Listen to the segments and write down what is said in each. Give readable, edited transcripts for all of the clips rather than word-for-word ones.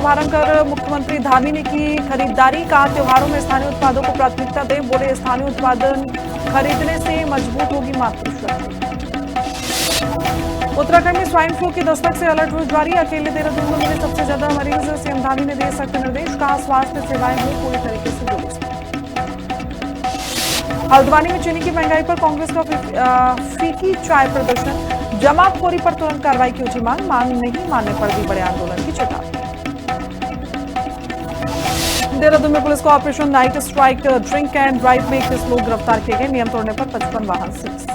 शुभारंभ कर मुख्यमंत्री धामी ने की खरीदारी। कहा त्योहारों में स्थानीय उत्पादों को प्राथमिकता दें। बोले स्थानीय उत्पादन खरीदने से मजबूत होगी मातृशक्ति। उत्तराखंड में स्वाइन फ्लू की दस्तक से अलर्ट हुई जारी। अकेले देहरादून में मिले सबसे ज्यादा मरीज। सीएम धामी ने दिए सख्त निर्देश। कहा स्वास्थ्य सेवाएं हो पूरी तरीके से दुरुस्त। हल्द्वानी में चीनी की महंगाई पर कांग्रेस का फीकी चाय प्रदर्शन। जमाखोरी पर तुरंत कार्रवाई की उठी मांग नहीं मानने पर भी बड़े आंदोलन की चेतावनी। देहरादून में पुलिस को operation night strike drink and drive में 21 लोग गिरफ्तार किए गए। नियम तोड़ने पर 55 वाहन सीज।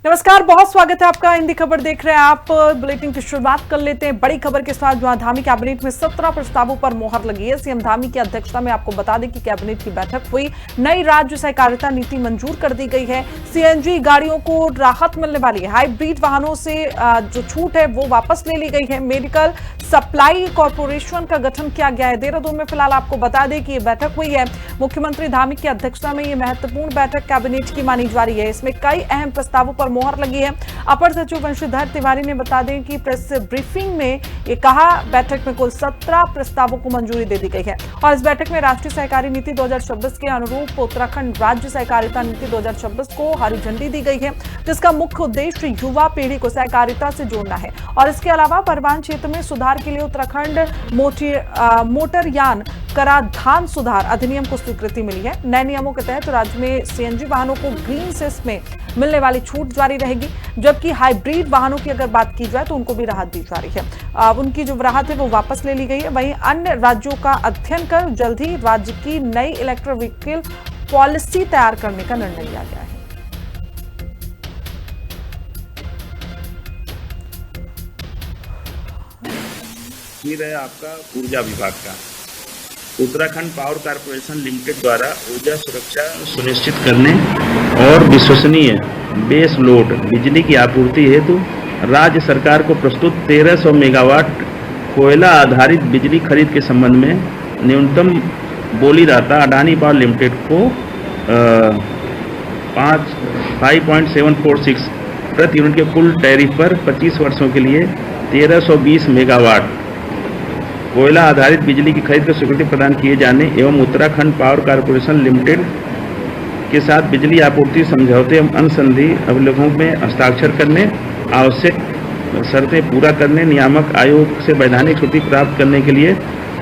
नमस्कार, बहुत स्वागत है आपका। हिंदी खबर देख रहे हैं आप। बुलेटिन की शुरुआत कर लेते हैं बड़ी खबर के साथ, जहां धामी कैबिनेट में 17 प्रस्तावों पर मोहर लगी है। सीएम धामी की अध्यक्षता में आपको बता दें कि कैबिनेट की बैठक हुई। नई राज्य सहकारिता नीति मंजूर कर दी गई है। सीएनजी गाड़ियों को राहत मिलने वाली है। हाइब्रिड वाहनों से जो छूट है वो वापस ले ली गई है। मेडिकल सप्लाई कॉर्पोरेशन का गठन किया गया है। देहरादून में फिलहाल आपको बता दें कि यह बैठक हुई है। मुख्यमंत्री धामी की अध्यक्षता में यह महत्वपूर्ण बैठक कैबिनेट की मानी जा रही है। इसमें कई अहम प्रस्तावों पर मोहर लगी है। अपर सचिव वंशीधर तिवारी ने बता दें कि प्रेस ब्रीफिंग में ये कहा, बैठक में कुल 17 प्रस्तावों को मंजूरी दे दी गई है। और इस बैठक में राष्ट्रीय सहकारी नीति 2026 के अनुरूप उत्तराखंड राज्य सहकारिता नीति 2026 को हरी झंडी दी गई है, जिसका मुख्य उद्देश्य युवा पीढ़ी को सहकारिता से जोड़ना है। और इसके अलावा परिवहन क्षेत्र में सुधार के लिए उत्तराखंड मोटरयान कराधान सुधार अधिनियम को स्वीकृति मिली है। नए नियमों के तहत राज्य में सीएनजी वाहनों को ग्रीन सेस में मिलने वाली छूट जारी रहेगी, जबकि हाइब्रिड वाहनों की अगर बात की जाए तो उनको भी राहत दी जा रही है। उनकी जो राहत है वो वापस ले ली गई है। वहीं अन्य राज्यों का अध्ययन कर जल्द ही राज्य की नई इलेक्ट्रिक व्हीकल पॉलिसी तैयार करने का निर्णय लिया गया है। फिर है आपका ऊर्जा विभाग का। उत्तराखंड पावर कॉर्पोरेशन लिमिटेड द्वारा ऊर्जा सुरक्षा सुनिश्चित करने और विश्वसनीय बेस लोड बिजली की आपूर्ति हेतु राज्य सरकार को प्रस्तुत 1300 मेगावाट कोयला आधारित बिजली खरीद के संबंध में न्यूनतम बोली दाता अडानी पावर लिमिटेड को 5.746 प्रति यूनिट के कुल टैरिफ पर 25 वर्षों के लिए 1320 मेगावाट कोयला आधारित बिजली की खरीद को स्वीकृति प्रदान किए जाने एवं उत्तराखंड पावर कॉर्पोरेशन लिमिटेड के साथ बिजली आपूर्ति समझौते एवं अनुसंधि अभिलेखों में हस्ताक्षर करने, आवश्यक शर्तें पूरा करने, नियामक आयोग से वैधानिक छुट्टी प्राप्त करने के लिए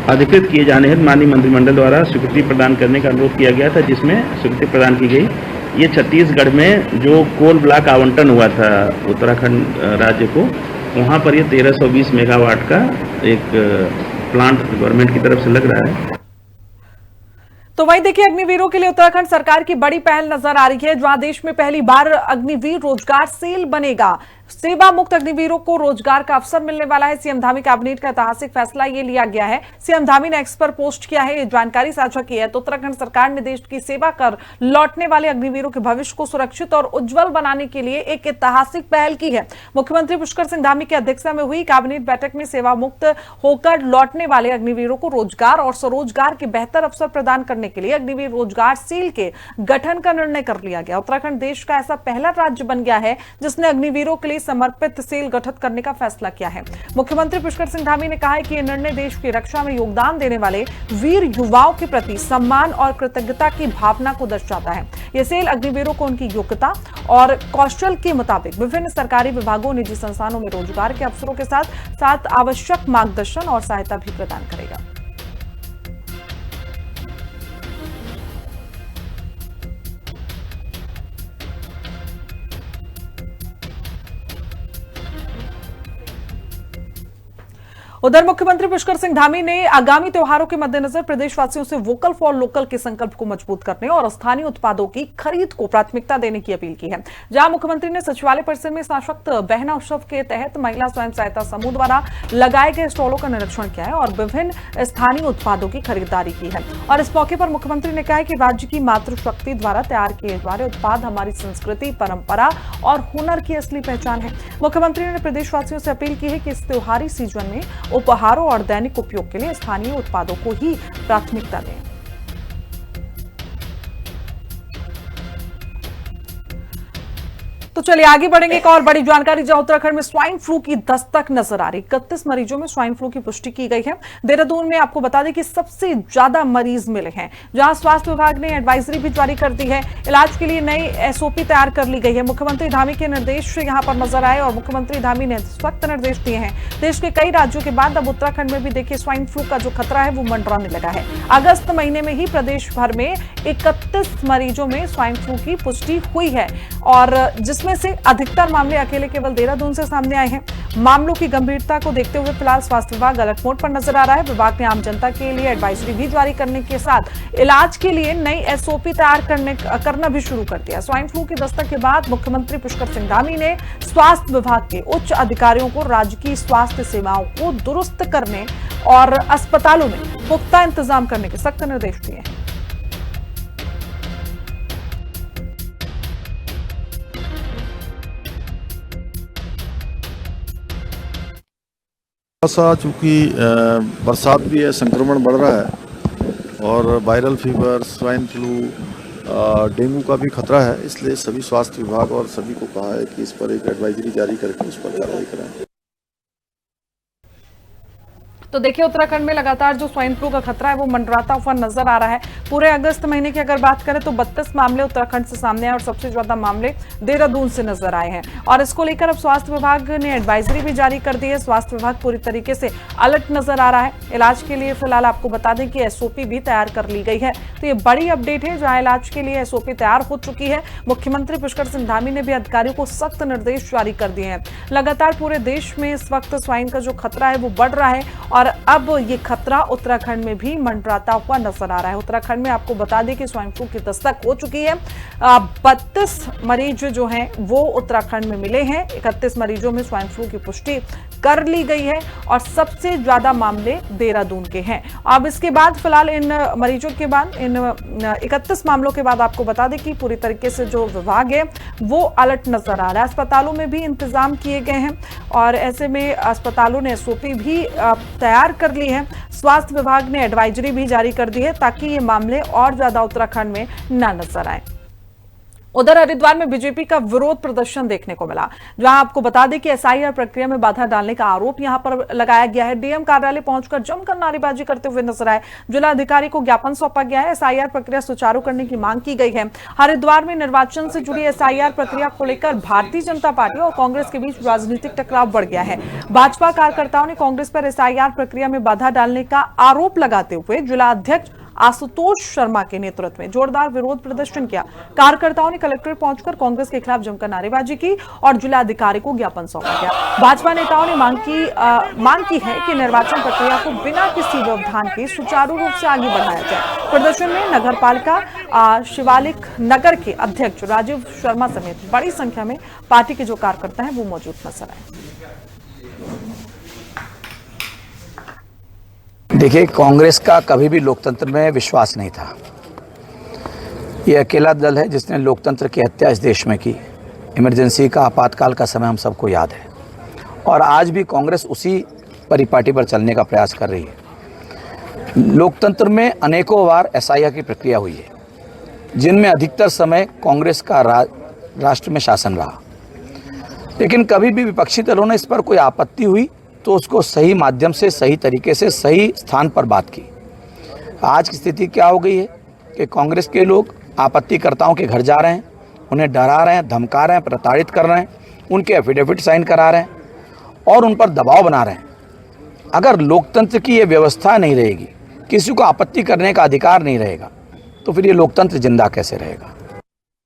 अधिकृत किए जाने हेतु माननीय मंत्रिमंडल द्वारा स्वीकृति प्रदान करने का अनुरोध किया गया था, जिसमें स्वीकृति प्रदान की गई। ये छत्तीसगढ़ में जो कोल ब्लॉक आवंटन हुआ था उत्तराखंड राज्य को, वहाँ पर ये 1320 मेगावाट का एक प्लांट गवर्नमेंट की तरफ से लग रहा है। तो वहीं देखिए, अग्निवीरों के लिए उत्तराखंड सरकार की बड़ी पहल नजर आ रही है, जहां देश में पहली बार अग्निवीर रोजगार सेल बनेगा। सेवा मुक्त अग्निवीरों को रोजगार का अवसर मिलने वाला है। सीएम धामी कैबिनेट का ऐतिहासिक फैसला ये लिया गया है। सीएम धामी ने एक्स पर पोस्ट किया है, ये जानकारी साझा की है। तो उत्तराखंड सरकार ने देश की सेवा कर लौटने वाले अग्निवीरों के भविष्य को सुरक्षित और उज्जवल बनाने के लिए एक ऐतिहासिक पहल की है। मुख्यमंत्री पुष्कर सिंह धामी की अध्यक्षता में हुई कैबिनेट बैठक में सेवा मुक्त होकर लौटने वाले अग्निवीरों को रोजगार और स्वरोजगार के बेहतर अवसर प्रदान करने के लिए अग्निवीर रोजगार सेल के गठन का निर्णय कर लिया गया। उत्तराखंड देश का ऐसा पहला राज्य बन गया है जिसने अग्निवीरों के लिए समर्पित सेल गठित करने का फैसला किया है। मुख्यमंत्री पुष्कर सिंह धामी ने कहा है कि यह निर्णय देश की रक्षा में योगदान देने वाले वीर युवाओं के प्रति सम्मान और कृतज्ञता की भावना को दर्शाता है। यह सेल अग्निवीरों को उनकी योग्यता और कौशल के मुताबिक विभिन्न सरकारी विभागों, निजी संस्थानों में रोजगार के अवसरों के साथ साथ आवश्यक मार्गदर्शन और सहायता भी प्रदान करेगा। उधर मुख्यमंत्री पुष्कर सिंह धामी ने आगामी त्योहारों के मद्देनजर प्रदेशवासियों से वोकल फॉर लोकल के संकल्प को मजबूत करने और स्थानीय उत्पादों की खरीद को प्राथमिकता देने की अपील की है। जहां मुख्यमंत्री ने सचिवालय परिसर में सशक्त बहना उत्सव के तहत महिला स्वयं सहायता समूह द्वारा लगाए गए स्टॉलों का निरीक्षण किया है और विभिन्न स्थानीय उत्पादों की खरीदारी की है। और इस मौके पर मुख्यमंत्री ने कहा कि राज्य की मातृशक्ति द्वारा तैयार किए जा रहे उत्पाद हमारी संस्कृति, परंपरा और हुनर की असली पहचान है। मुख्यमंत्री ने प्रदेशवासियों से अपील की है कि इस त्योहारी सीजन में उपहारों और दैनिक उपयोग के लिए स्थानीय उत्पादों को ही प्राथमिकता दें। तो चलिए आगे बढ़ेंगे। एक और बड़ी जानकारी, जहां उत्तराखंड में स्वाइन फ्लू की दस्तक नजर आ रही। 31 मरीजों में स्वाइन फ्लू की पुष्टि की गई है। देहरादून में आपको बता दें कि सबसे ज्यादा मरीज मिले हैं, जहां स्वास्थ्य विभाग ने एडवाइजरी भी जारी कर दी है। इलाज के लिए नई एसओपी तैयार कर ली गई है। मुख्यमंत्री धामी के निर्देश यहां पर नजर आए और मुख्यमंत्री धामी ने सख्त निर्देश दिए हैं। देश के कई राज्यों के बाद अब उत्तराखंड में भी देखिए स्वाइन फ्लू का जो खतरा है वो मंडराने लगा है। अगस्त महीने में ही प्रदेश भर में 31 मरीजों में स्वाइन फ्लू की पुष्टि हुई है और जिसमें से अधिकतर मामले अकेले केवल देहरादून से सामने आए हैं। मामलों की गंभीरता को देखते हुए फिलहाल स्वास्थ्य विभाग अलर्ट मोड पर नजर आ रहा है। विभाग ने आम जनता के लिए एडवाइजरी भी जारी करने के साथ इलाज के लिए नई एसओपी तैयार करना भी शुरू कर दिया। स्वाइन फ्लू की दस्तक के बाद मुख्यमंत्री पुष्कर सिंह धामी ने स्वास्थ्य विभाग के उच्च अधिकारियों को राज्य की स्वास्थ्य सेवाओं को दुरुस्त करने और अस्पतालों में पुख्ता इंतजाम करने के सख्त निर्देश दिए हैं। सा चूँकि बरसात भी है, संक्रमण बढ़ रहा है और viral fever, swine flu, dengue का भी खतरा है, इसलिए सभी स्वास्थ्य विभाग और सभी को कहा है कि इस पर एक एडवाइजरी जारी करके उस पर कार्रवाई करें। तो देखिए उत्तराखंड में लगातार जो स्वाइन फ्लू का खतरा है वो मंडराता हुआ नजर आ रहा है। पूरे अगस्त महीने की अगर बात करें तो 32 मामले उत्तराखंड से सामने आए और सबसे ज्यादा मामले देहरादून से नजर आए हैं और इसको लेकर अब स्वास्थ्य विभाग ने एडवाइजरी भी जारी कर दी है। स्वास्थ्य विभाग पूरी तरीके से अलर्ट नजर आ रहा है। इलाज के लिए फिलहाल आपको बता दें कि एसओपी भी तैयार कर ली गई है। तो ये बड़ी अपडेट है, जहां इलाज के लिए एसओपी तैयार हो चुकी है। मुख्यमंत्री पुष्कर सिंह धामी ने भी अधिकारियों को सख्त निर्देश जारी कर दिए हैं। लगातार पूरे देश में इस वक्त स्वाइन का जो खतरा है वो बढ़ रहा है और अब ये खतरा उत्तराखंड में भी मंडराता हुआ नजर आ रहा है। उत्तराखंड में आपको बता दें कि स्वाइन फ्लू की दस्तक हो चुकी है। 32 मरीज जो हैं वो उत्तराखंड में मिले हैं। 31 मरीजों में स्वाइन फ्लू की पुष्टि कर ली गई है और सबसे ज्यादा मामले देहरादून के हैं। अब इसके बाद फिलहाल इन मरीजों के बाद इन 31 मामलों के बाद आपको बता दें कि पूरी तरीके से जो विभाग है वो अलर्ट नजर आ रहा है। अस्पतालों में भी इंतजाम किए गए हैं और ऐसे में अस्पतालों ने एसओपी भी तैयार कर ली है। स्वास्थ्य विभाग ने एडवाइजरी भी जारी कर दी है ताकि ये मामले और ज्यादा उत्तराखंड में ना नजर आए। उधर हरिद्वार में बीजेपी का विरोध प्रदर्शन देखने को मिला, जहां आपको बता दें कि एसआईआर प्रक्रिया में बाधा डालने का आरोप यहां पर लगाया गया है। डीएम कार्यालय पहुंचकर जमकर नारेबाजी करते हुए नजर आए। जिला अधिकारी को ज्ञापन सौंपा गया है। एसआईआर प्रक्रिया सुचारू करने की मांग की गई है। हरिद्वार में निर्वाचन से जुड़ी एसआईआर प्रक्रिया को लेकर भारतीय जनता पार्टी और कांग्रेस के बीच राजनीतिक टकराव बढ़ गया है। भाजपा कार्यकर्ताओं ने कांग्रेस पर एसआईआर प्रक्रिया में बाधा डालने का आरोप लगाते हुए जिला अध्यक्ष आशुतोष शर्मा के नेतृत्व में जोरदार विरोध प्रदर्शन किया। कार्यकर्ताओं ने कलेक्ट्रेट पहुंचकर कांग्रेस के खिलाफ जमकर नारेबाजी की और जिलाधिकारी को ज्ञापन सौंपा गया। भाजपा नेताओं ने मांग की है कि निर्वाचन प्रक्रिया को बिना किसी व्यवधान के सुचारू रूप से आगे बढ़ाया जाए। प्रदर्शन में नगर पालिका शिवालिक नगर के अध्यक्ष राजीव शर्मा समेत बड़ी संख्या में पार्टी के जो कार्यकर्ता हैं वो मौजूद नजर आए। देखिए, कांग्रेस का कभी भी लोकतंत्र में विश्वास नहीं था। ये अकेला दल है जिसने लोकतंत्र की हत्या इस देश में की। इमरजेंसी का, आपातकाल का समय हम सबको याद है और आज भी कांग्रेस उसी परिपाटी पर चलने का प्रयास कर रही है। लोकतंत्र में अनेकों बार एसआईआर की प्रक्रिया हुई है, जिनमें अधिकतर समय कांग्रेस का राष्ट्र में शासन रहा, लेकिन कभी भी विपक्षी दलों ने इस पर कोई आपत्ति हुई तो उसको सही माध्यम से, सही तरीके से, सही स्थान पर बात की। आज की स्थिति क्या हो गई है कि कांग्रेस के लोग आपत्तिकर्ताओं के घर जा रहे हैं, उन्हें डरा रहे हैं, धमका रहे हैं, प्रताड़ित कर रहे हैं, उनके एफिडेविट साइन करा रहे हैं और उन पर दबाव बना रहे हैं। अगर लोकतंत्र की ये व्यवस्था नहीं रहेगी, किसी को आपत्ति करने का अधिकार नहीं रहेगा, तो फिर ये लोकतंत्र जिंदा कैसे रहेगा।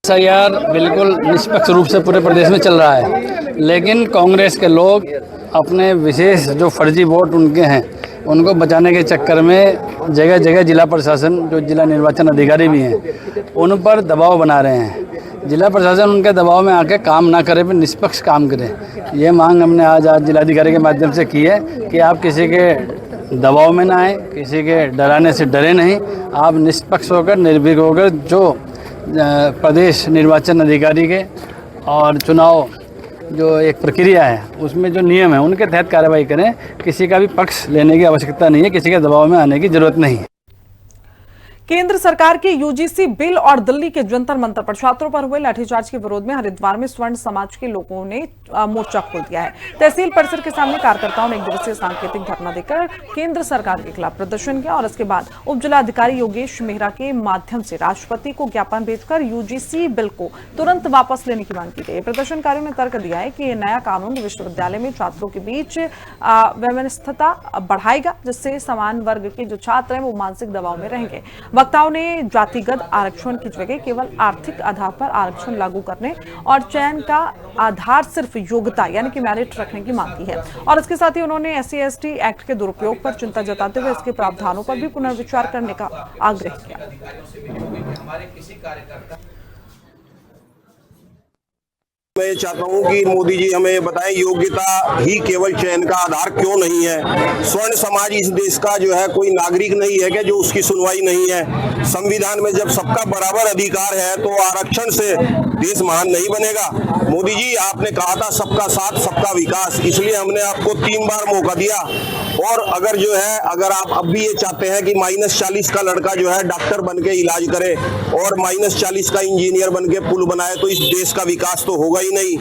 एसआईआर बिल्कुल निष्पक्ष रूप से पूरे प्रदेश में चल रहा है, लेकिन कांग्रेस के लोग अपने विशेष जो फर्जी वोट उनके हैं उनको बचाने के चक्कर में जगह जगह जिला प्रशासन, जो जिला निर्वाचन अधिकारी भी हैं, उन पर दबाव बना रहे हैं। जिला प्रशासन उनके दबाव में आके काम ना करे, पर निष्पक्ष काम करे। ये मांग हमने आज जिलाधिकारी के माध्यम से की है कि आप किसी के दबाव में ना आए, किसी के डराने से डरे नहीं, आप निष्पक्ष होकर, निर्भीक होकर जो प्रदेश निर्वाचन अधिकारी के और चुनाव जो एक प्रक्रिया है उसमें जो नियम है उनके तहत कार्रवाई करें। किसी का भी पक्ष लेने की आवश्यकता नहीं है, किसी के दबाव में आने की जरूरत नहीं है। केंद्र सरकार के यूजीसी बिल और दिल्ली के जंतर मंतर पर छात्रों पर हुए लाठीचार्ज के विरोध में हरिद्वार में स्वर्ण समाज के लोगों ने मोर्चा खोल दिया है। तहसील परिसर के सामने कार्यकर्ताओं ने एक दिवसीय सांकेतिक धरना देकर केंद्र सरकार के खिलाफ प्रदर्शन किया और इसके बाद उप जिलाधिकारी योगेश मेहरा के माध्यम से राष्ट्रपति को ज्ञापन भेजकर यूजीसी बिल को तुरंत वापस लेने की मांग की गई। प्रदर्शनकारियों ने तर्क दिया है कि यह नया कानून विश्वविद्यालय में छात्रों के बीच व्यवस्था बढ़ाएगा, जिससे समान वर्ग के जो छात्र हैं वो मानसिक दबाव में रहेंगे। वक्ताओं ने जातिगत आरक्षण की जगह केवल आर्थिक आधार पर आरक्षण लागू करने और चयन का आधार सिर्फ योग्यता यानी कि मेरिट रखने की मांग की है। और इसके साथ ही उन्होंने SC/ST एक्ट के दुरुपयोग पर चिंता जताते हुए इसके प्रावधानों पर भी पुनर्विचार करने का आग्रह किया। मैं ये चाहता हूँ कि मोदी जी हमें बताएं योग्यता ही केवल चयन का आधार क्यों नहीं है। स्वर्ण समाज इस देश का जो है कोई नागरिक नहीं है कि जो उसकी सुनवाई नहीं है। संविधान में जब सबका बराबर अधिकार है तो आरक्षण से देश महान नहीं बनेगा। मोदी जी आपने कहा था सबका साथ सबका विकास, इसलिए हमने आपको 3 बार मौका दिया। और अगर आप अब भी ये चाहते हैं कि -40 का लड़का जो है डॉक्टर बन के इलाज करे और -40 का इंजीनियर बन के पुल बनाए तो इस देश का विकास तो होगा ही नहीं।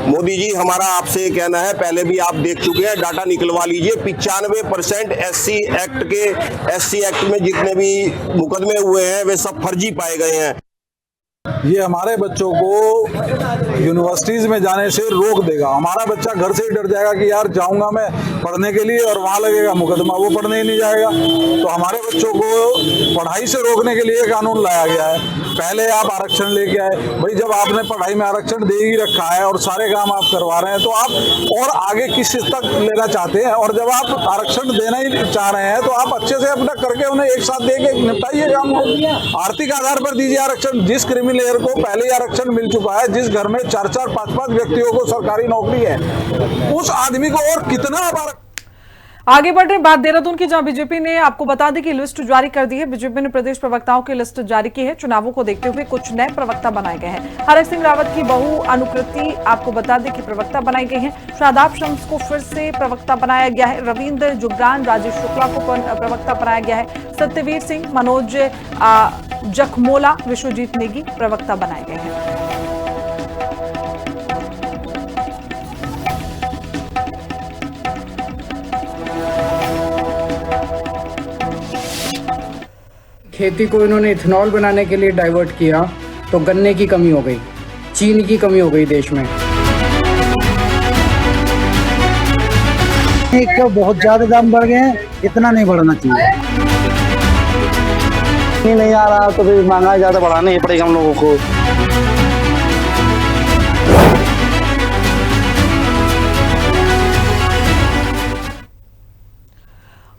मोदी जी हमारा आपसे कहना है, पहले भी आप देख चुके हैं, डाटा निकलवा लीजिए। 95% SC एक्ट में जितने भी मुकदमे हुए हैं वे सब फर्जी पाए गए हैं। ये हमारे बच्चों को यूनिवर्सिटीज में जाने से रोक देगा। हमारा बच्चा घर से ही डर जाएगा कि यार जाऊंगा मैं पढ़ने के लिए और वहां लगेगा मुकदमा, वो पढ़ने ही नहीं जाएगा। तो हमारे बच्चों को पढ़ाई से रोकने के लिए कानून लाया गया है। पहले आप आरक्षण लेके आए, भाई जब आपने पढ़ाई में आरक्षण दे ही रखा है और सारे काम आप करवा रहे हैं तो आप और आगे किस चीज तक लेना चाहते हैं। और जब आप आरक्षण देना ही चाह रहे हैं तो आप अच्छे से अपना करके उन्हें एक साथ दे के निपटाइए काम को। आर्थिक आधार पर दीजिए आरक्षण। जिस क्रिमिनल को पहले ही आरक्षण मिल चुका है, जिस घर में 4-4, 5-5 व्यक्तियों को सरकारी नौकरी है, उस आदमी को और कितना आगे बढ़ रहे बात देहरादून की, जहां बीजेपी ने आपको बता दें कि लिस्ट जारी कर दी है। बीजेपी ने प्रदेश प्रवक्ताओं की लिस्ट जारी की है। चुनावों को देखते हुए कुछ नए प्रवक्ता बनाए गए हैं। हरक सिंह रावत की बहू अनुकृति आपको बता दें कि प्रवक्ता बनाई गई है। शादाब शम्स को फिर से प्रवक्ता बनाया गया है। रविंद्र जुगरान, राजेश शुक्ला को प्रवक्ता बनाया गया है। सत्यवीर सिंह, मनोज जखमोला, विश्वजीत नेगी प्रवक्ता बनाए गए हैं। खेती को इन्होंने इथेनॉल बनाने के लिए डाइवर्ट किया तो गन्ने की कमी हो गई, चीनी की कमी हो गई देश में। एक बहुत ज्यादा दाम बढ़ गए हैं, इतना नहीं बढ़ना चाहिए। नहीं आ रहा तो फिर महंगाई ज्यादा बढ़ाना ही पड़ेगा हम लोगों को।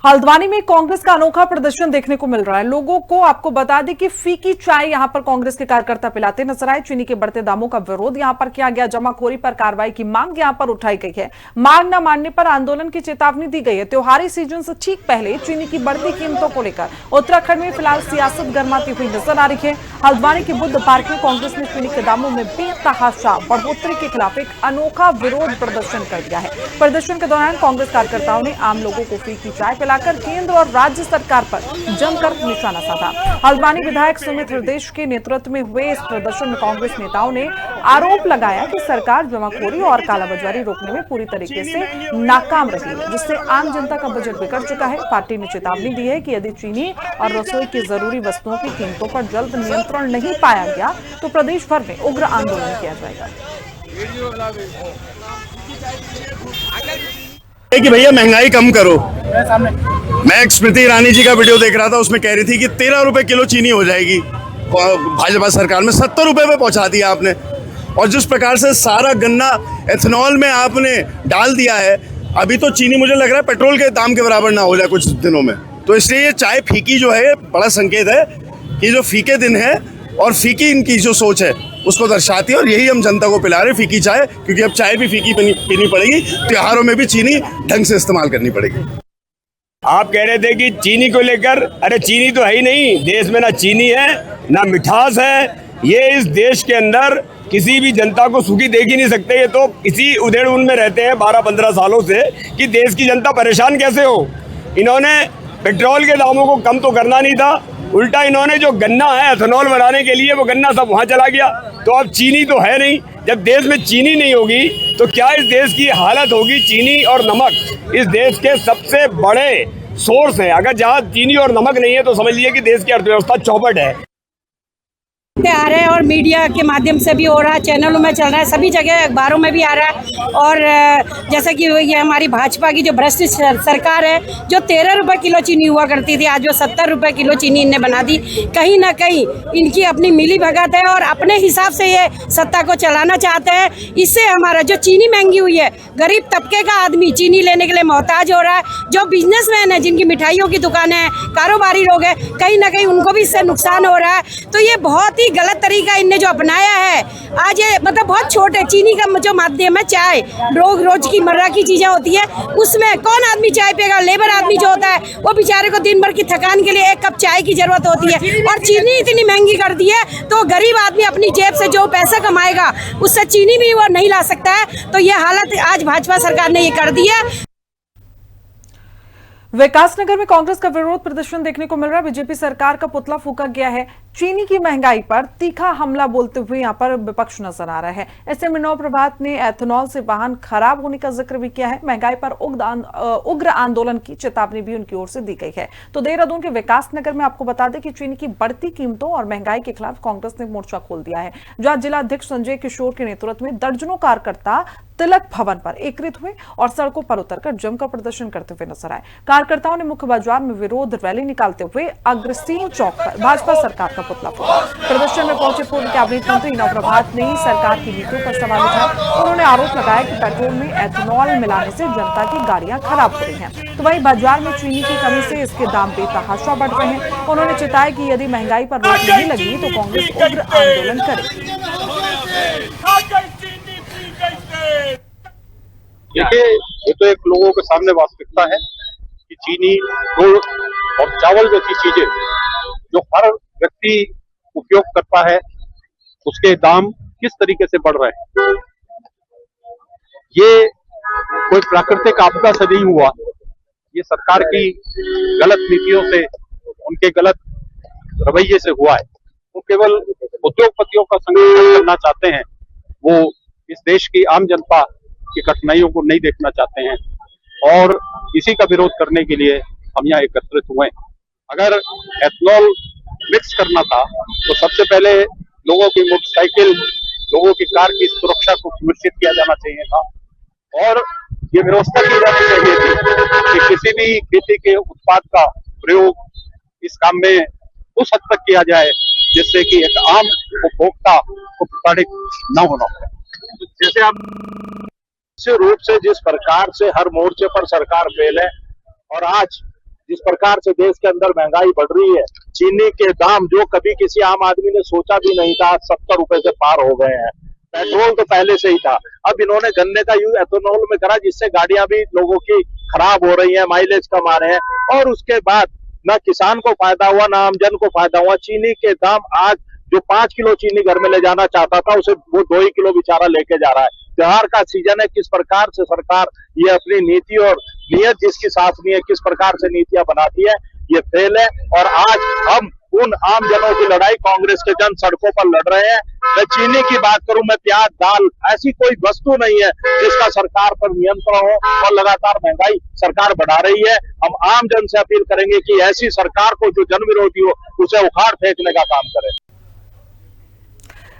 हल्द्वानी में कांग्रेस का अनोखा प्रदर्शन देखने को मिल रहा है। लोगों को आपको बता दें कि फीकी चाय यहां पर कांग्रेस के कार्यकर्ता पिलाते नजर आए। चीनी के बढ़ते दामों का विरोध यहां पर किया गया। जमाखोरी पर कार्रवाई की मांग यहां पर उठाई गई है। मांग न मानने पर आंदोलन की चेतावनी दी गई है। त्योहारी सीजन से ठीक पहले चीनी की बढ़ती कीमतों को लेकर उत्तराखंड में फिलहाल सियासत गर्माती हुई नजर आ रही है। हल्द्वानी के बुद्ध पार्क में कांग्रेस ने चीनी के दामों में बेतहाशा बढ़ोतरी के खिलाफ एक अनोखा विरोध प्रदर्शन कर दिया है। प्रदर्शन के दौरान कांग्रेस कार्यकर्ताओं ने आम लोगों को फीकी चाय पिलाकर केंद्र और राज्य सरकार पर जमकर निशाना साधा। हल्द्वानी विधायक सुमित हृदय के नेतृत्व में हुए इस प्रदर्शन में कांग्रेस नेताओं ने आरोप लगाया कि सरकार जमाखोरी और कालाबाजारी रोकने में पूरी तरीके से नाकाम रही है, जिससे आम जनता का बजट बिगड़ चुका है। पार्टी ने चेतावनी दी है कि यदि चीनी और रसोई की जरूरी वस्तुओं की कीमतों पर जल्द नियंत्रण नहीं पाया गया तो प्रदेश भर में उग्र आंदोलन किया जाएगा। कि भैया महंगाई कम करो। मैं स्मृति ईरानी जी का वीडियो देख रहा था, उसमें कह रही थी कि 13 रुपए किलो चीनी हो जाएगी। भाजपा सरकार में 70 रुपए पे पहुंचा दिया आपने। और जिस प्रकार से सारा गन्ना एथेनॉल में आपने डाल दिया है, अभी तो चीनी मुझे लग रहा है पेट्रोल के दाम के बराबर ना हो जाए कुछ दिनों में। तो इसलिए ये चाय फीकी जो है बड़ा संकेत है कि जो फीके दिन है और फीकी इनकी जो सोच है उसको दर्शाती है। और यही हम जनता को पिला रहे फीकी चाय, क्योंकि अब चाय भी फीकी पीनी पड़ेगी। त्योहारों में भी चीनी ढंग से इस्तेमाल करनी पड़ेगी। आप कह रहे थे कि चीनी को लेकर, अरे चीनी तो है ही नहीं देश में, ना चीनी है ना मिठास है। ये इस देश के अंदर किसी भी जनता को सुखी देख ही नहीं सकते। ये तो इसी उधेड़-बुन में रहते हैं 12-15 सालों से कि देश की जनता परेशान कैसे हो। इन्होंने पेट्रोल के दामों को कम तो करना नहीं था, उल्टा इन्होंने जो गन्ना है एथेनॉल बनाने के लिए वो गन्ना सब वहाँ चला गया। तो अब चीनी तो है नहीं, जब देश में चीनी नहीं होगी तो क्या इस देश की हालत होगी। चीनी और नमक इस देश के सबसे बड़े सोर्स हैं। अगर जहाँ चीनी और नमक नहीं है तो समझ लीजिए कि देश की अर्थव्यवस्था चौपट है। आ रहे हैं और मीडिया के माध्यम से भी हो रहा है, चैनलों में चल रहा है, सभी जगह अखबारों में भी आ रहा है। और जैसा कि ये हमारी भाजपा की जो भ्रष्ट सरकार है, जो 13 रुपये किलो चीनी हुआ करती थी, आज वो 70 रुपये किलो चीनी इनने बना दी। कहीं ना कहीं इनकी अपनी मिली भगत है और अपने हिसाब से ये सत्ता को चलाना चाहते हैं। इससे हमारा जो चीनी महंगी हुई है, गरीब तबके का आदमी चीनी लेने के लिए मोहताज हो रहा है। जो बिजनेसमैन है, जिनकी मिठाइयों की दुकानें हैं, कारोबारी लोग हैं, कहीं ना कहीं उनको भी इससे नुकसान हो रहा है। तो ये बहुत ही गलत तरीका इनने जो अपनाया है। आज ये मतलब बहुत छोटे चीनी का जो माध्यम है, चाय रोज की मर्रा की चीजें होती है, उसमें कौन आदमी चाय पिएगा। लेबर आदमी जो होता है वो बेचारे को दिन भर की थकान के लिए एक कप चाय की जरूरत होती है, और चीनी इतनी महंगी कर दी है तो गरीब आदमी अपनी जेब से जो पैसा कमाएगा उससे चीनी भी वो नहीं ला सकता है। तो ये हालत आज भाजपा सरकार ने ये कर दी है। विकासनगर में कांग्रेस का विरोध प्रदर्शन देखने को मिल रहा है। बीजेपी सरकार का पुतला फूंका गया है। चीनी की महंगाई पर तीखा हमला बोलते हुए यहां पर विपक्ष नजर आ रहा है। ऐसे में नव प्रभात ने एथेनॉल से वाहन खराब होने का जिक्र भी किया है। महंगाई पर उग्र आंदोलन की चेतावनी भी उनकी ओर से दी गई है। तो देहरादून के विकासनगर में आपको बता दें कि चीनी की बढ़ती कीमतों और महंगाई के खिलाफ कांग्रेस ने मोर्चा खोल दिया है, जहां जिला अध्यक्ष संजय किशोर के नेतृत्व में दर्जनों कार्यकर्ता तिलक भवन पर एकत्रित हुए और सड़कों पर उतरकर जमकर प्रदर्शन करते हुए नजर आए। कार्यकर्ताओं ने मुख्य बाजार में विरोध रैली निकालते हुए अग्रसेन चौक पर भाजपा सरकार का पुतला फूंका। प्रदर्शन में पहुंचे पूर्व कैबिनेट मंत्री नव प्रभात ने सरकार की नीतियों पर सवाल उठाए। उन्होंने आरोप लगाया कि पेट्रोल में एथेनॉल मिलाने से जनता की गाड़ियां खराब हो रही हैं। तो वहीं बाजार में चीनी की कमी से इसके दाम बेतहाशा बढ़ रहे हैं। उन्होंने चेताया कि यदि महंगाई पर रोक नहीं लगी तो कांग्रेस उग्र आंदोलन करेगी। देखिए, ये तो एक लोगों के सामने वास्तविकता है कि चीनी, गुड़ और चावल जैसी चीजें जो हर व्यक्ति उपयोग करता है, उसके दाम किस तरीके से बढ़ रहे हैं। ये कोई प्राकृतिक आपदा से नहीं हुआ, ये सरकार की गलत नीतियों से, उनके गलत रवैये से हुआ है। वो केवल उद्योगपतियों का संरक्षण करना चाहते हैं, वो इस देश की आम जनता की कठिनाइयों को नहीं देखना चाहते हैं, और इसी का विरोध करने के लिए हम यहाँ एकत्रित हुए। अगर एथेनॉल मिक्स करना था तो सबसे पहले लोगों की मोटरसाइकिल, लोगों की कार की सुरक्षा को सुनिश्चित किया जाना चाहिए था, और ये व्यवस्था की जानी चाहिए थी कि किसी भी खेती के उत्पाद का प्रयोग इस काम में उस हद तक किया जाए जिससे कि एक आम उपभोक्ता को प्रताड़ित न होना पड़े। जैसे आप रूप से जिस प्रकार से हर मोर्चे पर सरकार फेल है, और आज जिस प्रकार से देश के अंदर महंगाई बढ़ रही है, चीनी के दाम जो कभी किसी आम आदमी ने सोचा भी नहीं था, 70 रुपए से पार हो गए हैं। पेट्रोल तो पहले से ही था, अब इन्होंने गन्ने का यूज एथेनॉल में करा, जिससे गाड़ियां भी लोगों की खराब हो रही हैं, माइलेज कम आ रहे हैं, और उसके बाद न किसान को फायदा हुआ, न आमजन को फायदा हुआ। चीनी के दाम आज जो 5 किलो चीनी घर में ले जाना चाहता था, उसे वो 2 ही किलो बेचारा लेके जा रहा है। त्योहार का सीजन है, किस प्रकार से सरकार ये अपनी नीति और नियत जिसकी साथ नहीं है, किस प्रकार से नीतियां बनाती है, ये फेल है। और आज हम उन आम जनों की लड़ाई, कांग्रेस के जन सड़कों पर लड़ रहे हैं। मैं चीनी की बात करूं, मैं प्याज, दाल, ऐसी कोई वस्तु नहीं है जिसका सरकार पर नियंत्रण हो, और लगातार महंगाई सरकार बढ़ा रही है। हम आम जन से अपील करेंगे कि ऐसी सरकार को जो जन विरोधी हो, उसे उखाड़ फेंकने का काम करें।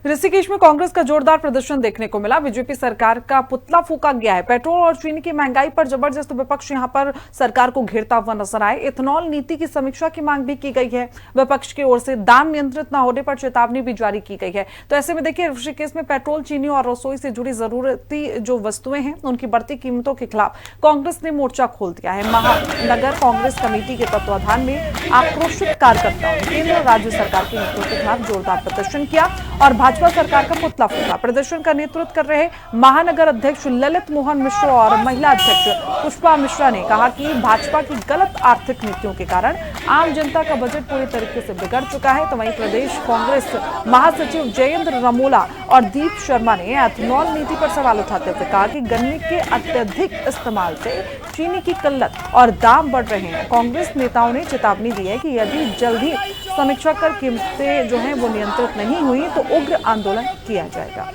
ऋषिकेश में कांग्रेस का जोरदार प्रदर्शन देखने को मिला। बीजेपी सरकार का पुतला फूंका गया है। पेट्रोल और चीनी की महंगाई पर जबरदस्त विपक्ष यहां पर सरकार को घेरता हुआ नजर आए। इथेनॉल नीति की समीक्षा की मांग भी की गई है। विपक्ष की ओर से दाम नियंत्रित न होने पर चेतावनी भी जारी की गई है। तो ऐसे में देखिए, ऋषिकेश में पेट्रोल, चीनी और रसोई से जुड़ी जरूरती जो वस्तुएं हैं, उनकी बढ़ती कीमतों के खिलाफ कांग्रेस ने मोर्चा खोल दिया है। महानगर कांग्रेस कमेटी के तत्वाधान में आक्रोशित कार्यकर्ताओं ने केंद्र और राज्य सरकार की नीतियों के खिलाफ जोरदार प्रदर्शन किया और भाजपा सरकार का पुतला फूंका। प्रदर्शन का नेतृत्व कर रहे महानगर अध्यक्ष ललित मोहन मिश्र और महिला अध्यक्ष पुष्पा मिश्रा ने कहा कि भाजपा की गलत आर्थिक नीतियों के कारण आम जनता का बजट पूरी तरीके से बिगड़ चुका है। तो वहीं प्रदेश कांग्रेस महासचिव जयेंद्र रमोला और दीप शर्मा ने एथेनॉल नीति पर सवाल उठाते हुए कहा कि गन्ने के अत्यधिक इस्तेमाल से चीनी की किल्लत और दाम बढ़ रहे हैं। कांग्रेस नेताओं ने चेतावनी दी है कि यदि जल्द ही समीक्षा कर कीमतें जो हैं वो नियंत्रित नहीं हुई तो उग्र आंदोलन किया जाएगा।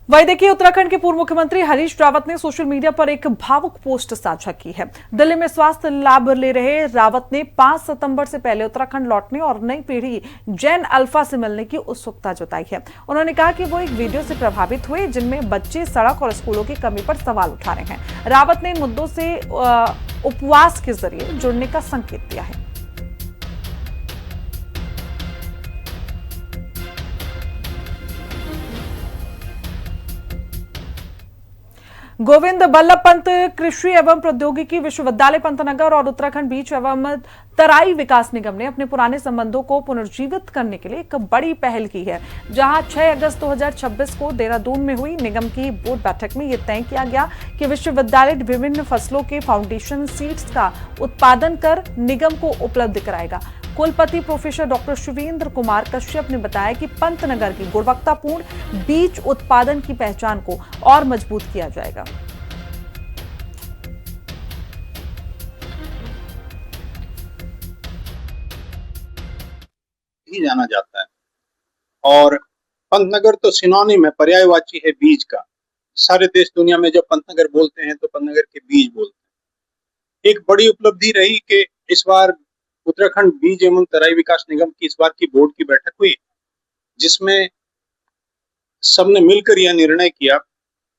वही देखिए, उत्तराखंड के पूर्व मुख्यमंत्री हरीश रावत ने सोशल मीडिया पर एक भावुक पोस्ट साझा की है। दिल्ली में स्वास्थ्य लाभ ले रहे रावत ने 5 सितंबर से पहले उत्तराखंड लौटने और नई पीढ़ी जेन अल्फा से मिलने की उत्सुकता जताई है। उन्होंने कहा कि वो एक वीडियो से प्रभावित हुए जिनमें बच्चे सड़क और स्कूलों की कमी पर सवाल उठा रहे हैं। रावत ने इन मुद्दों से उपवास के जरिए जुड़ने का संकेत दिया है। गोविंद बल्लभ पंत कृषि एवं प्रौद्योगिकी विश्वविद्यालय पंतनगर और उत्तराखंड बीच एवं तराई विकास निगम ने अपने पुराने संबंधों को पुनर्जीवित करने के लिए एक बड़ी पहल की है। जहां 6 अगस्त 2026 को देहरादून में हुई निगम की बोर्ड बैठक में यह तय किया गया कि विश्वविद्यालय विभिन्न फसलों के फाउंडेशन सीड्स का उत्पादन कर निगम को उपलब्ध कराएगा। कुलपति प्रोफेसर डॉक्टर शिवेंद्र कुमार कश्यप ने बताया कि पंतनगर की गुणवत्तापूर्ण बीज उत्पादन की पहचान को और मजबूत किया जाएगा। ही जाना जाता है और पंतनगर तो सिनोनिम है, पर्यायवाची है बीज का। सारे देश दुनिया में जब पंतनगर बोलते हैं तो पंतनगर के बीज बोलते हैं। एक बड़ी उपलब्धि रही कि इस बार उत्तराखंड बीज एवं तराई विकास निगम की इस बार की बोर्ड की बैठक हुई, जिसमें सबने मिलकर यह निर्णय किया,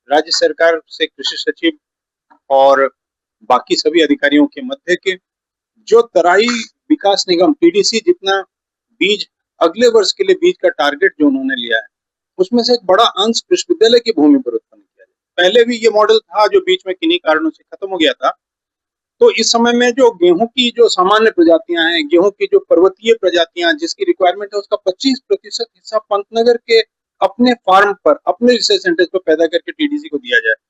राज्य सरकार से कृषि सचिव और बाकी सभी अधिकारियों के मध्य के जो तराई विकास निगम पीडीसी जितना बीज अगले वर्ष के लिए बीज का टारगेट जो उन्होंने लिया है उसमें से एक बड़ा अंश विश्वविद्यालय की भूमि पर उत्पन्न किया जाए। पहले भी ये मॉडल था जो बीच में किन्हीं कारणों से खत्म हो गया था। तो इस समय में जो गेहूं की जो सामान्य प्रजातियां हैं, गेहूं की जो पर्वतीय प्रजातियां जिसकी रिक्वायरमेंट है उसका 25% हिस्सा पंतनगर के अपने फार्म पर, अपने रिसर्च सेंटर्स पर पैदा करके टीडीसी को दिया जाए।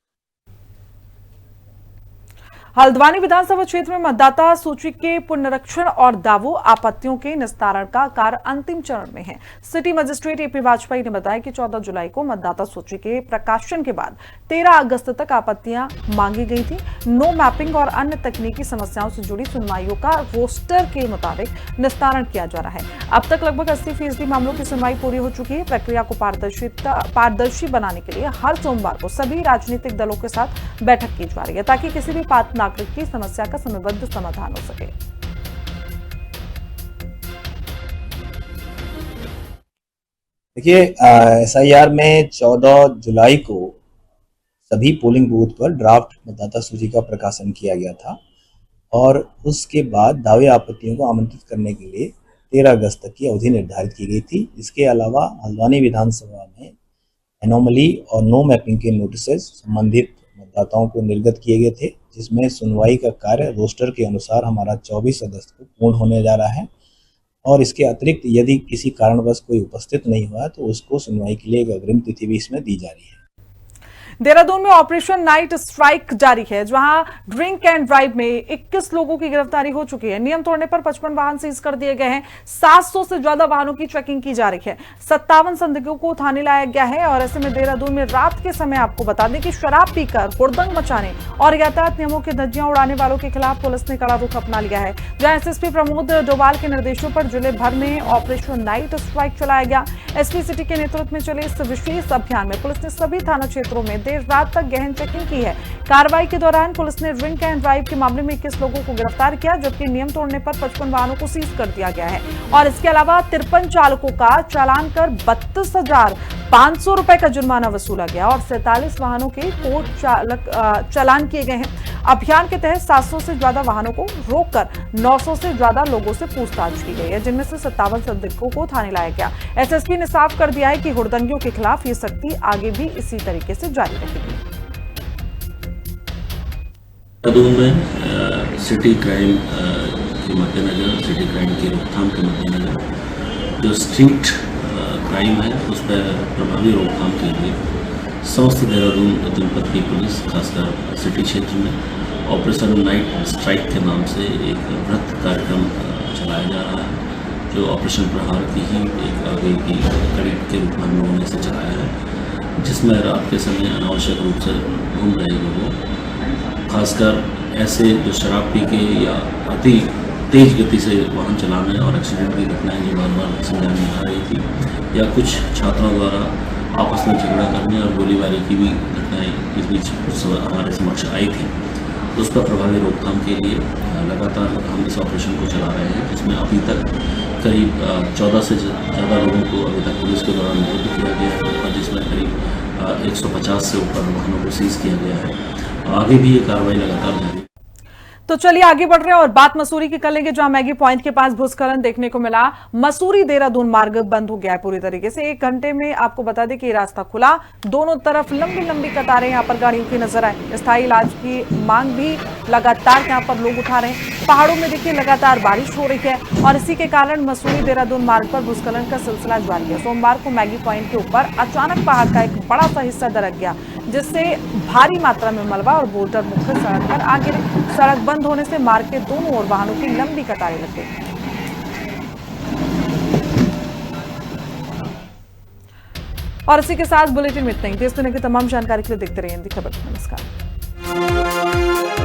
हल्द्वानी विधानसभा क्षेत्र में मतदाता सूची के पुनरीक्षण और दावों आपत्तियों के निस्तारण का कार्य अंतिम चरण में है। सिटी मजिस्ट्रेट एपी वाजपेयी ने बताया कि 14 जुलाई को मतदाता सूची के प्रकाशन के बाद 13 अगस्त तक आपत्तियां मांगी गई थी। नो मैपिंग और अन्य तकनीकी समस्याओं से जुड़ी सुनवाइयों का रोस्टर के मुताबिक निस्तारण किया जा रहा है। अब तक लगभग 80% मामलों की सुनवाई पूरी हो चुकी है। प्रक्रिया को पारदर्शी बनाने के लिए हर सोमवार को सभी राजनीतिक दलों के साथ बैठक की जा रही है ताकि किसी भी पात्र नागरिक की समस्या का समयबद्ध समाधान हो सके। देखिए, SIR में 14 जुलाई को सभी पोलिंग बूथ पर ड्राफ्ट मतदाता सूची का प्रकाशन किया गया था और उसके बाद दावे आपत्तियों को आमंत्रित करने के लिए 13 अगस्त तक की अवधि निर्धारित की गई थी। इसके अलावा हल्द्वानी विधानसभा में एनोमली और नो मैपिंग के नोटिस संबंधित मतदाताओं को निर्गत किए गए थे, जिसमें सुनवाई का कार्य रोस्टर के अनुसार हमारा 24 अगस्त को पूर्ण होने जा रहा है और इसके अतिरिक्त यदि किसी कारणवश कोई उपस्थित नहीं हुआ तो उसको सुनवाई के लिए एक अग्रिम तिथि भी इसमें दी जा रही है। देहरादून में ऑपरेशन नाइट स्ट्राइक जारी है, जहां ड्रिंक एंड ड्राइव में 21 लोगों की गिरफ्तारी हो चुकी है। नियम तोड़ने पर 55 वाहन सीज कर दिए गए हैं। 700 से ज्यादा वाहनों की चेकिंग की जा रही है। 57 संदिग्धों को थाने लाया गया है और ऐसे में देहरादून में रात के समय आपको बता दें कि शराब पीकर हुड़दंग मचाने और यातायात नियमों की धज्जियां उड़ाने वालों के खिलाफ पुलिस ने कड़ा रुख अपना लिया है। जहां एसएसपी प्रमोद डोभाल के निर्देशों पर जिले भर में ऑपरेशन नाइट स्ट्राइक चलाया गया। एसपी सिटी के नेतृत्व में चले इस विशेष अभियान में पुलिस ने सभी थाना क्षेत्रों में देर रात तक गहन चेकिंग की है। कार्रवाई के दौरान पुलिस ने ड्रिंक एंड ड्राइव के मामले में 21 लोगों को गिरफ्तार किया, जबकि नियम तोड़ने पर 55 वाहनों को सीज कर दिया गया है और इसके अलावा 53 चालकों का चालान कर 32,500 रुपए का जुर्माना वसूला गया और 47 वाहनों के कोर्ट चालान किए गए हैं। अभियान के तहत 700 से ज्यादा वाहनों को रोककर 900 से ज्यादा लोगों से पूछताछ की गई है, जिनमें से 57 संदिग्धों को थाने लाया गया। एसएसपी ने साफ कर दिया है कि हुड़दंगियों के खिलाफ ये सख्ती आगे भी इसी तरीके से जारी रहेगी। देहरादून में सिटी क्राइम के मद्देनजर, सिटी क्राइम की रोकथाम के मद्देनजर जो स्ट्रीट क्राइम है उस पर प्रभावी रोकथाम के लिए समस्त देहरादून जनपद की पुलिस खासकर सिटी क्षेत्र में ऑपरेशन नाइट स्ट्राइक के नाम से एक वृहत कार्यक्रम चलाया जा रहा है, जो ऑपरेशन प्रहार की ही एक आगे की कड़ी के रूप में हमने से चलाया है। जिसमें रात के समय अनावश्यक रूप से घूम रहे लोगों, खासकर ऐसे जो शराब पी के या अति तेज गति से वाहन चलाने और एक्सीडेंट की घटनाएं जो बार बार संज्ञान में आ रही थी, या कुछ छात्रों द्वारा आपस में झगड़ा करने और गोलीबारी की भी घटनाएं इस बीच हमारे समक्ष आई थी। तो उस पर प्रभावी रोकथाम के लिए लगातार हम इस ऑपरेशन को चला रहे हैं, जिसमें अभी तक करीब 14 से ज़्यादा लोगों को अभी तक पुलिस के द्वारा निरुद्ध किया गया है और जिसमें करीब 150 से ऊपर वाहनों को सीज किया गया है। आगे भी ये कार्रवाई लगातार जारी है। तो चलिए आगे बढ़ रहे हैं और बात मसूरी की कर लेंगे, जहां मैगी पॉइंट के पास भूस्खलन देखने को मिला। मसूरी देहरादून मार्ग बंद हो गया है पूरी तरीके से। 1 घंटे में आपको बता दें कि रास्ता खुला, दोनों तरफ लंबी लंबी कतारें यहां पर गाड़ियों की नजर आए। स्थायी इलाज की मांग भी लगातार यहां पर लोग उठा रहे हैं। पहाड़ों में देखिए लगातार बारिश हो रही है और इसी के कारण मसूरी देहरादून मार्ग पर भूस्खलन का सिलसिला जारी है। सोमवार को मैगी पॉइंट के ऊपर अचानक पहाड़ का एक बड़ा सा हिस्सा दरक गया, जिससे भारी मात्रा में मलबा और बोल्डर मुख्य सड़क पर आ गिरे। सड़क बंद होने से मार्ग के दोनों ओर वाहनों की लंबी कतारें लग गई। और इसी के साथ बुलेटिन में इतना ही। देश दुनिया की तमाम जानकारी के लिए देखते रहिए हिंदी खबर। नमस्कार।